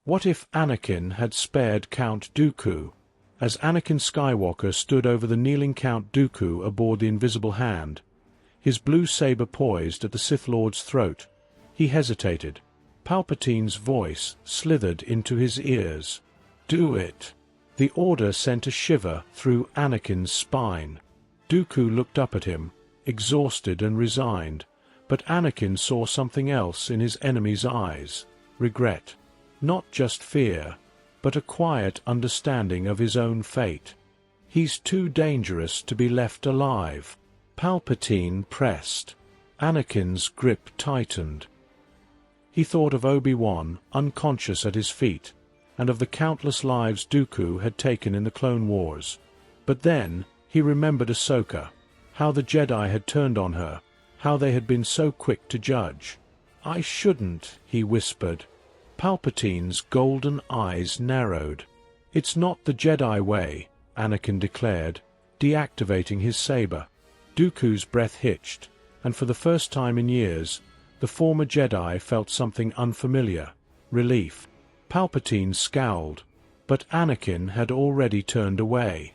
What if Anakin had spared Count Dooku? As Anakin Skywalker stood over the kneeling Count Dooku aboard the Invisible Hand, his blue saber poised at the Sith Lord's throat, he hesitated. Palpatine's voice slithered into his ears. "Do it." The order sent a shiver through Anakin's spine. Dooku looked up at him, exhausted and resigned, but Anakin saw something else in his enemy's eyes: regret. Not just fear, but a quiet understanding of his own fate. "He's too dangerous to be left alive." Palpatine pressed. Anakin's grip tightened. He thought of Obi-Wan, unconscious at his feet, and of the countless lives Dooku had taken in the Clone Wars. But then, he remembered Ahsoka, how the Jedi had turned on her, how they had been so quick to judge. "I shouldn't," he whispered. Palpatine's golden eyes narrowed. "It's not the Jedi way," Anakin declared, deactivating his saber. Dooku's breath hitched, and for the first time in years, the former Jedi felt something unfamiliar: relief. Palpatine scowled, but Anakin had already turned away.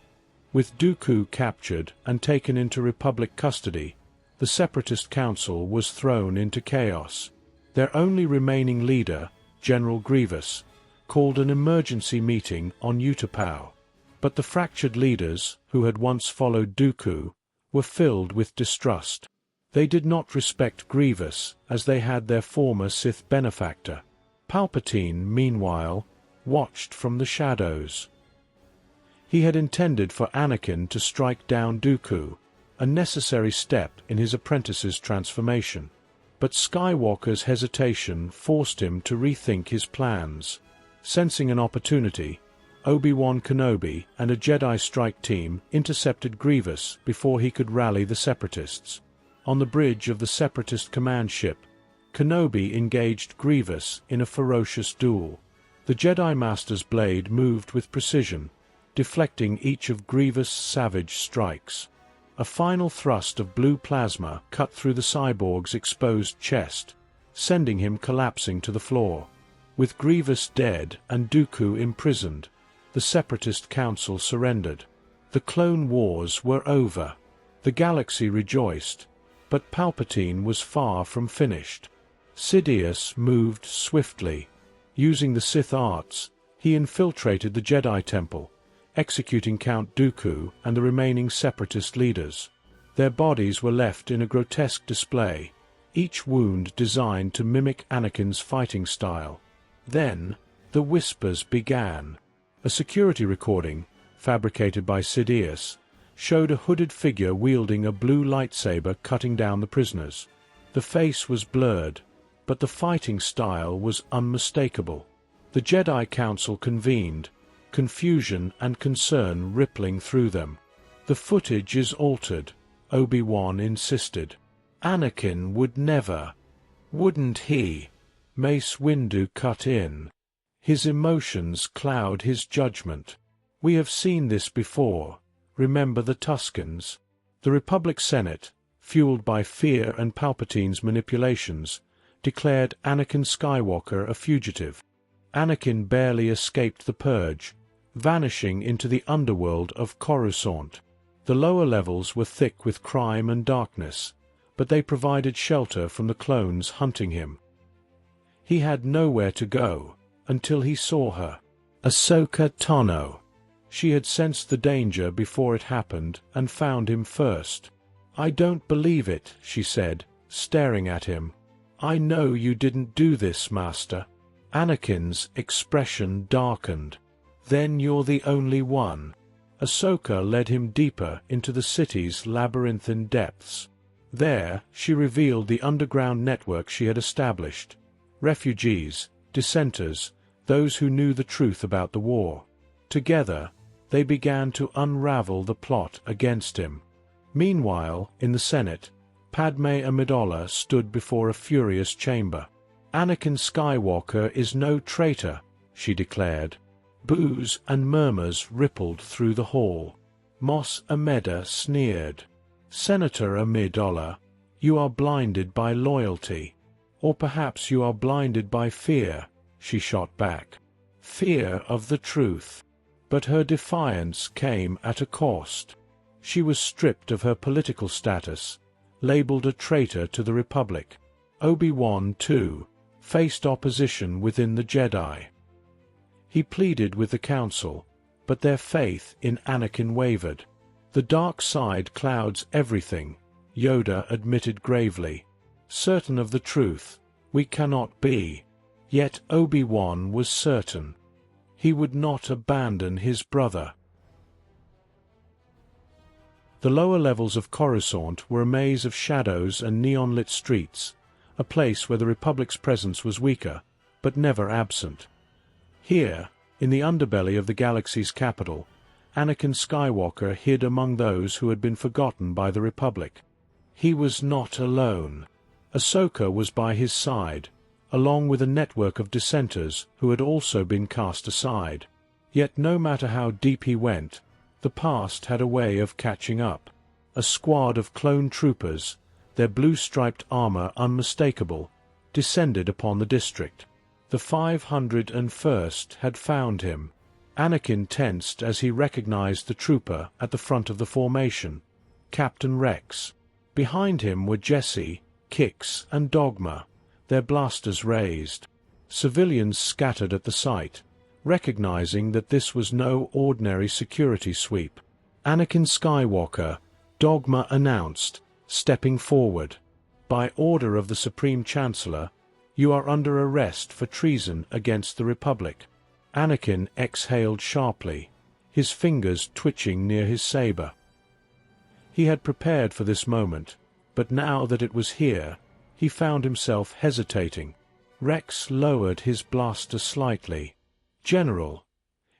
With Dooku captured and taken into Republic custody, the Separatist Council was thrown into chaos. Their only remaining leader, General Grievous, called an emergency meeting on Utapau. But the fractured leaders, who had once followed Dooku, were filled with distrust. They did not respect Grievous as they had their former Sith benefactor. Palpatine, meanwhile, watched from the shadows. He had intended for Anakin to strike down Dooku, a necessary step in his apprentice's transformation. But Skywalker's hesitation forced him to rethink his plans. Sensing an opportunity, Obi-Wan Kenobi and a Jedi strike team intercepted Grievous before he could rally the Separatists. On the bridge of the Separatist command ship, Kenobi engaged Grievous in a ferocious duel. The Jedi Master's blade moved with precision, deflecting each of Grievous' savage strikes. A final thrust of blue plasma cut through the cyborg's exposed chest, sending him collapsing to the floor. With Grievous dead and Dooku imprisoned, the Separatist Council surrendered. The Clone Wars were over. The galaxy rejoiced, but Palpatine was far from finished. Sidious moved swiftly. Using the Sith arts, he infiltrated the Jedi Temple, executing Count Dooku and the remaining Separatist leaders. Their bodies were left in a grotesque display, each wound designed to mimic Anakin's fighting style. Then, the whispers began. A security recording, fabricated by Sidious, showed a hooded figure wielding a blue lightsaber cutting down the prisoners. The face was blurred, but the fighting style was unmistakable. The Jedi Council convened, confusion and concern rippling through them. "The footage is altered," Obi-Wan insisted. "Anakin would never." "Wouldn't he?" Mace Windu cut in. "His emotions cloud his judgment. We have seen this before. Remember the Tuscans?" The Republic Senate, fueled by fear and Palpatine's manipulations, declared Anakin Skywalker a fugitive. Anakin barely escaped the purge, vanishing into the underworld of Coruscant. The lower levels were thick with crime and darkness, but they provided shelter from the clones hunting him. He had nowhere to go, until he saw her. Ahsoka Tano. She had sensed the danger before it happened and found him first. "I don't believe it," she said, staring at him. "I know you didn't do this, Master." Anakin's expression darkened. "Then you're the only one." Ahsoka led him deeper into the city's labyrinthine depths. There, she revealed the underground network she had established. Refugees, dissenters, those who knew the truth about the war. Together, they began to unravel the plot against him. Meanwhile, in the Senate, Padme Amidala stood before a furious chamber. "Anakin Skywalker is no traitor," she declared. Boos and murmurs rippled through the hall. Mos Amedda sneered. "Senator Amidala, you are blinded by loyalty. Or perhaps you are blinded by fear," she shot back. fear of the truth. But her defiance came at a cost. She was stripped of her political status, labeled a traitor to the Republic. Obi-Wan, too, faced opposition within the Jedi. He pleaded with the Council, but their faith in Anakin wavered. "The dark side clouds everything," Yoda admitted gravely. "Certain of the truth, we cannot be." Yet Obi-Wan was certain. He would not abandon his brother. The lower levels of Coruscant were a maze of shadows and neon-lit streets, a place where the Republic's presence was weaker, but never absent. Here, in the underbelly of the galaxy's capital, Anakin Skywalker hid among those who had been forgotten by the Republic. He was not alone. Ahsoka was by his side, along with a network of dissenters who had also been cast aside. Yet no matter how deep he went, the past had a way of catching up. A squad of clone troopers, their blue-striped armor unmistakable, descended upon the district. The 501st had found him. Anakin tensed as he recognized the trooper at the front of the formation, Captain Rex. Behind him were Jesse, Kix, and Dogma, their blasters raised. Civilians scattered at the sight, recognizing that this was no ordinary security sweep. "Anakin Skywalker," Dogma announced, stepping forward. "By order of the Supreme Chancellor, you are under arrest for treason against the Republic." Anakin exhaled sharply, his fingers twitching near his saber. He had prepared for this moment, but now that it was here, he found himself hesitating. Rex lowered his blaster slightly. "General."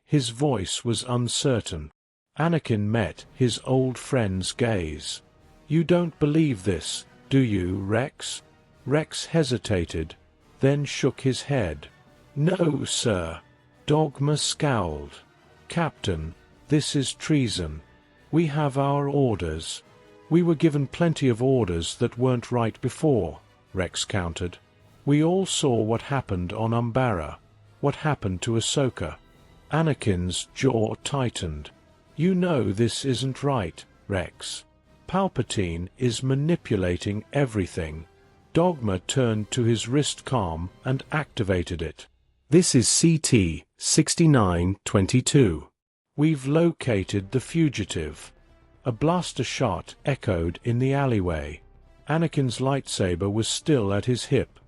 His voice was uncertain. Anakin met his old friend's gaze. "You don't believe this, do you, Rex?" Rex hesitated, then shook his head. "No, sir." Dogma scowled. "Captain, this is treason. We have our orders." "We were given plenty of orders that weren't right before," Rex countered. "We all saw what happened on Umbara, what happened to Ahsoka." Anakin's jaw tightened. "You know this isn't right, Rex. Palpatine is manipulating everything." Dogma turned to his wrist comm and activated it. "This is CT 6922. We've located the fugitive." A blaster shot echoed in the alleyway. Anakin's lightsaber was still at his hip.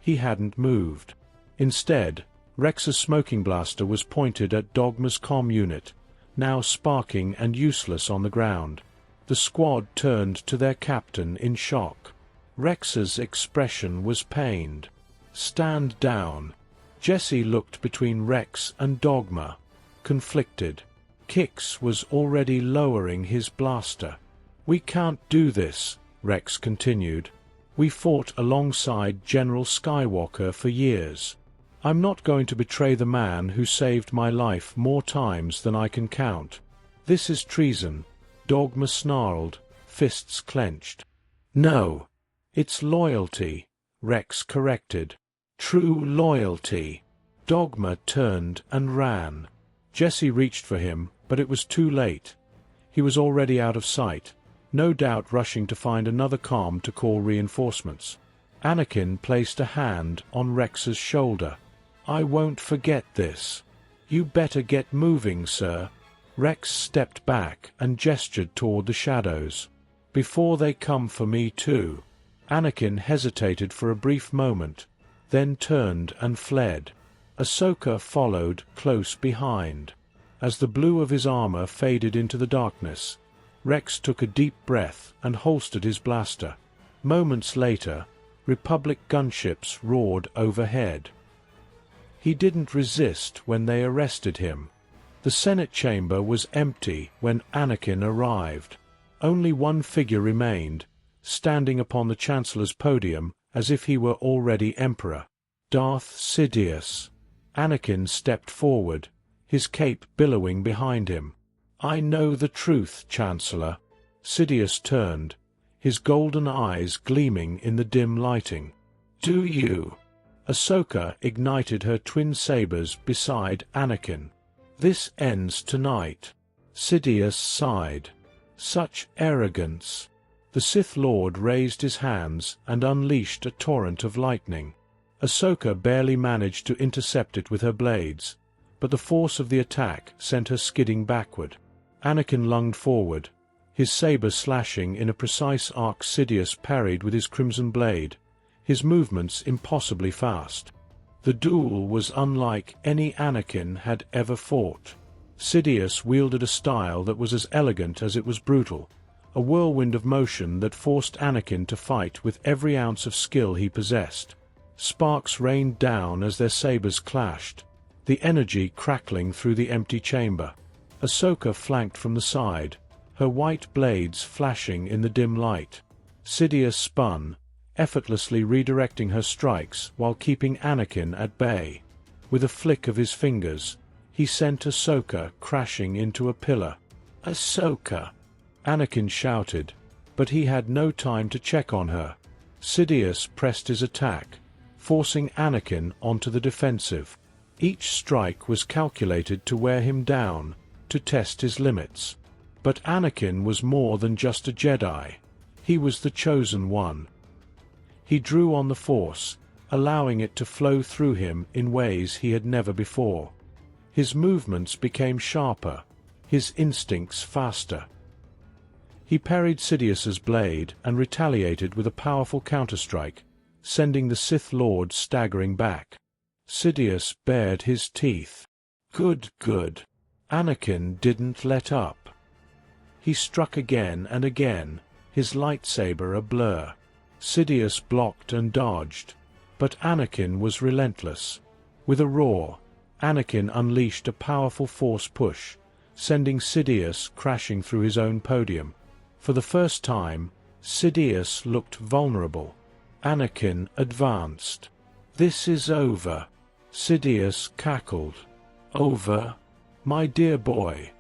He hadn't moved. Instead, Rex's smoking blaster was pointed at Dogma's comm unit, now sparking and useless on the ground. The squad turned to their captain in shock. Rex's expression was pained. "Stand down." Jesse looked between Rex and Dogma, conflicted. Kix was already lowering his blaster. "We can't do this," Rex continued. "We fought alongside General Skywalker for years. I'm not going to betray the man who saved my life more times than I can count. This is treason," Dogma snarled, fists clenched. "No. It's loyalty," Rex corrected. "True loyalty." Dogma turned and ran. Jesse reached for him, but it was too late. He was already out of sight, no doubt rushing to find another comm to call reinforcements. Anakin placed a hand on Rex's shoulder. "I won't forget this." "You better get moving, sir." Rex stepped back and gestured toward the shadows. "Before they come for me too." Anakin hesitated for a brief moment, then turned and fled. Ahsoka followed close behind. As the blue of his armor faded into the darkness, Rex took a deep breath and holstered his blaster. Moments later, Republic gunships roared overhead. He didn't resist when they arrested him. The Senate chamber was empty when Anakin arrived. Only one figure remained, standing upon the Chancellor's podium as if he were already Emperor. Darth Sidious. Anakin stepped forward, his cape billowing behind him. "I know the truth, Chancellor." Sidious turned, his golden eyes gleaming in the dim lighting. "Do you?" Ahsoka ignited her twin sabers beside Anakin. "This ends tonight." Sidious sighed. "Such arrogance." The Sith Lord raised his hands and unleashed a torrent of lightning. Ahsoka barely managed to intercept it with her blades, but the force of the attack sent her skidding backward. Anakin lunged forward, his saber slashing in a precise arc. Sidious parried with his crimson blade, his movements impossibly fast. The duel was unlike any Anakin had ever fought. Sidious wielded a style that was as elegant as it was brutal, a whirlwind of motion that forced Anakin to fight with every ounce of skill he possessed. Sparks rained down as their sabers clashed, the energy crackling through the empty chamber. Ahsoka flanked from the side, her white blades flashing in the dim light. Sidious spun, effortlessly redirecting her strikes while keeping Anakin at bay. With a flick of his fingers, he sent Ahsoka crashing into a pillar. "Ahsoka!" Anakin shouted, but he had no time to check on her. Sidious pressed his attack, forcing Anakin onto the defensive. Each strike was calculated to wear him down, to test his limits. But Anakin was more than just a Jedi. He was the chosen one. He drew on the Force, allowing it to flow through him in ways he had never before. His movements became sharper, his instincts faster. He parried Sidious's blade and retaliated with a powerful counterstrike, sending the Sith Lord staggering back. Sidious bared his teeth. Good. Anakin didn't let up. He struck again and again, his lightsaber a blur. Sidious blocked and dodged, but Anakin was relentless. With a roar, Anakin unleashed a powerful Force push, sending Sidious crashing through his own podium. For the first time, Sidious looked vulnerable. Anakin advanced. "This is over," Sidious cackled. "Over? My dear boy.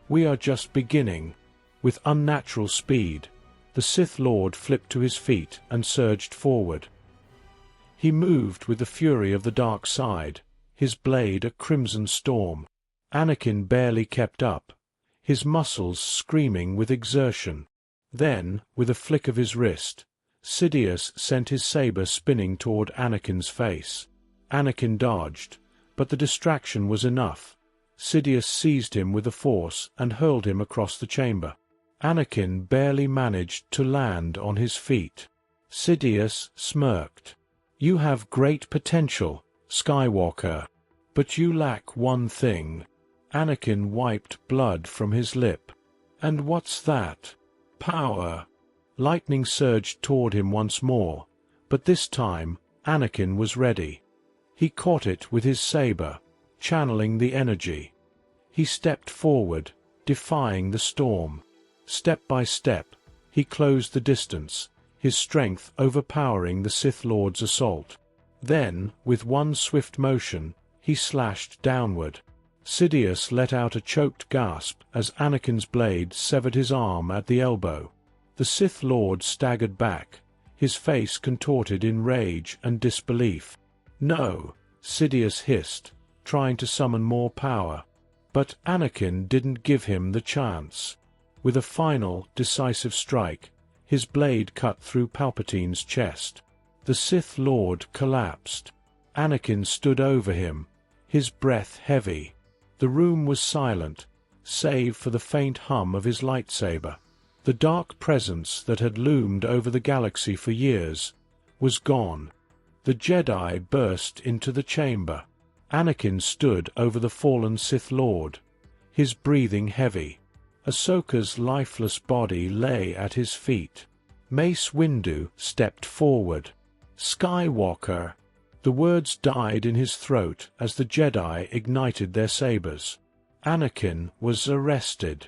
We are just beginning." With unnatural speed, the Sith Lord flipped to his feet and surged forward. He moved with the fury of the dark side, his blade a crimson storm. Anakin barely kept up, his muscles screaming with exertion. Then, with a flick of his wrist, Sidious sent his saber spinning toward Anakin's face. Anakin dodged, but the distraction was enough. Sidious seized him with the Force and hurled him across the chamber. Anakin barely managed to land on his feet. Sidious smirked. "You have great potential, Skywalker. But you lack one thing." Anakin wiped blood from his lip. "And what's that?" "Power." Lightning surged toward him once more, but this time Anakin was ready. He caught it with his saber, channeling the energy. He stepped forward, defying the storm. Step by step, he closed the distance, his strength overpowering the Sith Lord's assault. Then, with one swift motion, he slashed downward. Sidious let out a choked gasp as Anakin's blade severed his arm at the elbow. The Sith Lord staggered back, his face contorted in rage and disbelief. "No," Sidious hissed, trying to summon more power. But Anakin didn't give him the chance. With a final, decisive strike, his blade cut through Palpatine's chest. The Sith Lord collapsed. Anakin stood over him, his breath heavy. The room was silent, save for the faint hum of his lightsaber. The dark presence that had loomed over the galaxy for years was gone. The Jedi burst into the chamber. Anakin stood over the fallen Sith Lord, his breathing heavy. Ahsoka's lifeless body lay at his feet. Mace Windu stepped forward. "Skywalker!" The words died in his throat as the Jedi ignited their sabers. Anakin was arrested.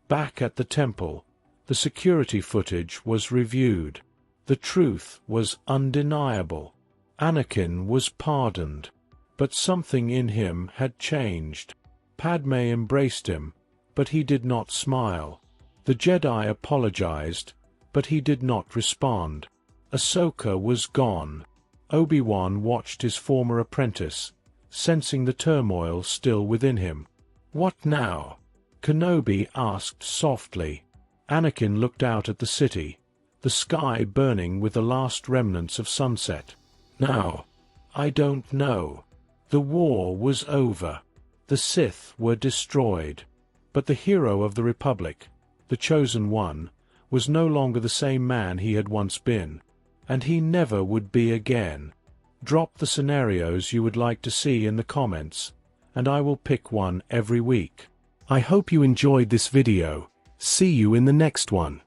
Back at the temple, the security footage was reviewed. The truth was undeniable. Anakin was pardoned. But something in him had changed. Padme embraced him, but he did not smile. The Jedi apologized, but he did not respond. Ahsoka was gone. Obi-Wan watched his former apprentice, sensing the turmoil still within him. "What now?" Kenobi asked softly. Anakin looked out at the city, the sky burning with the last remnants of sunset. "Now, I don't know. The war was over. The Sith were destroyed. But the hero of the Republic, the Chosen One, was no longer the same man he had once been. And he never would be again. Drop the scenarios you would like to see in the comments, and I will pick one every week. I hope you enjoyed this video. See you in the next one.